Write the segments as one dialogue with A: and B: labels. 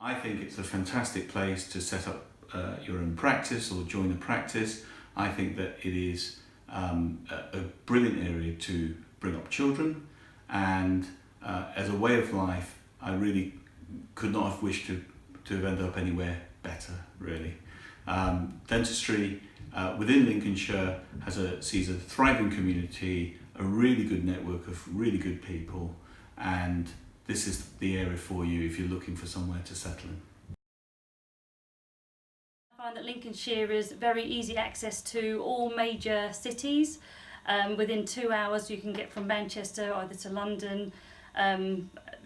A: I think it's a fantastic place to set up your own practice or join a practice. I think that it is a brilliant area to bring up children, and as a way of life, I really could not have wished to have ended up anywhere better, really. Dentistry within Lincolnshire sees a thriving community, a really good network of really good people, and this is the area for you if you're looking for somewhere to settle in.
B: I find that Lincolnshire is very easy access to all major cities. Within 2 hours you can get from Manchester either to London,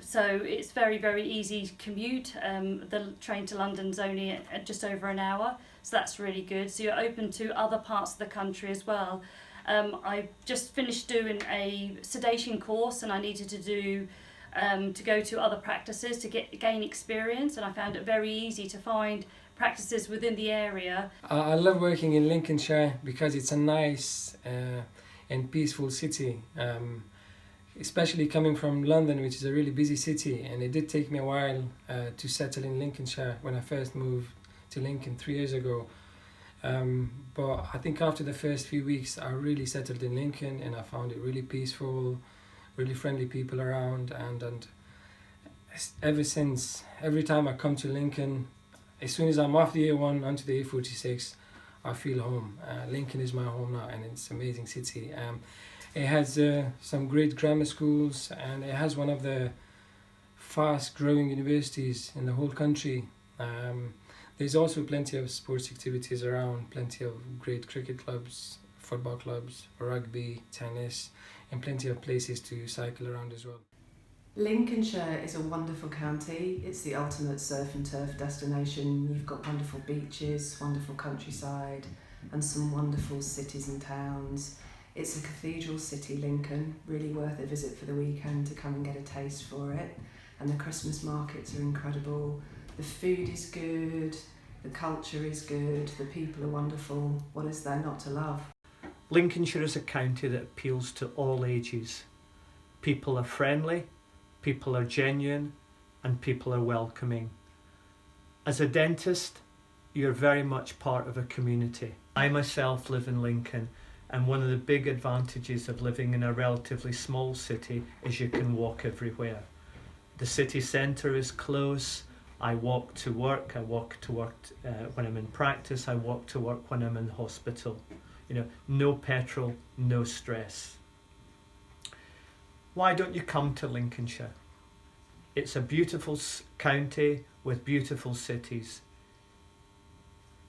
B: so it's very easy commute. The train to London's only at just over an hour, so that's really good. So you're open to other parts of the country as well. I just finished doing a sedation course, and I needed to go to other practices to gain experience, and I found it very easy to find practices within the area.
C: I love working in Lincolnshire because it's a nice and peaceful city, especially coming from London, which is a really busy city, and it did take me a while to settle in Lincolnshire when I first moved to Lincoln 3 years ago. But I think after the first few weeks I really settled in Lincoln, and I found it really peaceful, really friendly people around, and ever since, every time I come to Lincoln, as soon as I'm off the A1 onto the A46, I feel home. Lincoln is my home now, and it's an amazing city. It has some great grammar schools, and it has one of the fast growing universities in the whole country. There's also plenty of sports activities around, plenty of great cricket clubs, football clubs, rugby, tennis, and plenty of places to cycle around as well.
D: Lincolnshire is a wonderful county. It's the ultimate surf and turf destination. You've got wonderful beaches, wonderful countryside, and some wonderful cities and towns. It's a cathedral city, Lincoln, really worth a visit for the weekend to come and get a taste for it. And the Christmas markets are incredible. The food is good, the culture is good, the people are wonderful. What is there not to love?
E: Lincolnshire is a county that appeals to all ages. People are friendly, people are genuine, and people are welcoming. As a dentist, you're very much part of a community. I myself live in Lincoln, and one of the big advantages of living in a relatively small city is you can walk everywhere. The city centre is close. I walk to work when I'm in practice, I walk to work when I'm in hospital. No petrol, no stress. Why don't you come to Lincolnshire? It's a beautiful county with beautiful cities.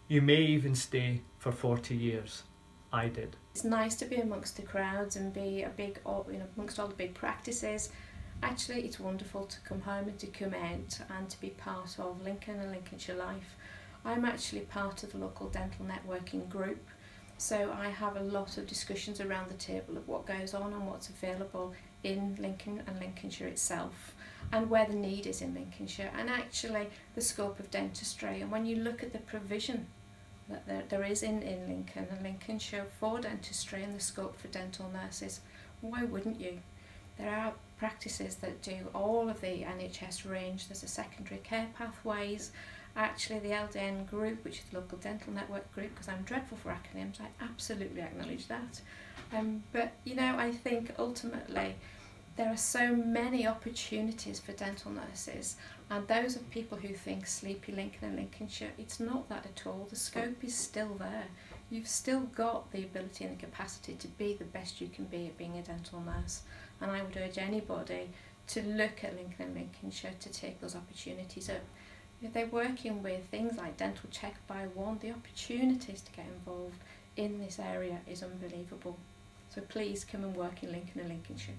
E: You may even stay for 40 years. I did.
F: It's nice to be amongst the crowds and be amongst all the big practices. Actually, it's wonderful to come home and to come out and to be part of Lincoln and Lincolnshire life. I'm actually part of the local dental networking group, so I have a lot of discussions around the table of what goes on and what's available in Lincoln and Lincolnshire itself, and where the need is in Lincolnshire, and actually the scope of dentistry. And when you look at the provision that there is in Lincoln and Lincolnshire for dentistry and the scope for dental nurses, why wouldn't you? There are practices that do all of the NHS range. There's a secondary care pathways. Actually, the LDN group, which is the local dental network group, because I'm dreadful for acronyms, I absolutely acknowledge that. But I think ultimately there are so many opportunities for dental nurses, and those of people who think sleepy Lincoln and Lincolnshire, it's not that at all. The scope is still there. You've still got the ability and the capacity to be the best you can be at being a dental nurse, and I would urge anybody to look at Lincoln and Lincolnshire to take those opportunities up. If they're working with things like Dental Check by One, the opportunities to get involved in this area is unbelievable. So please come and work in Lincoln and Lincolnshire.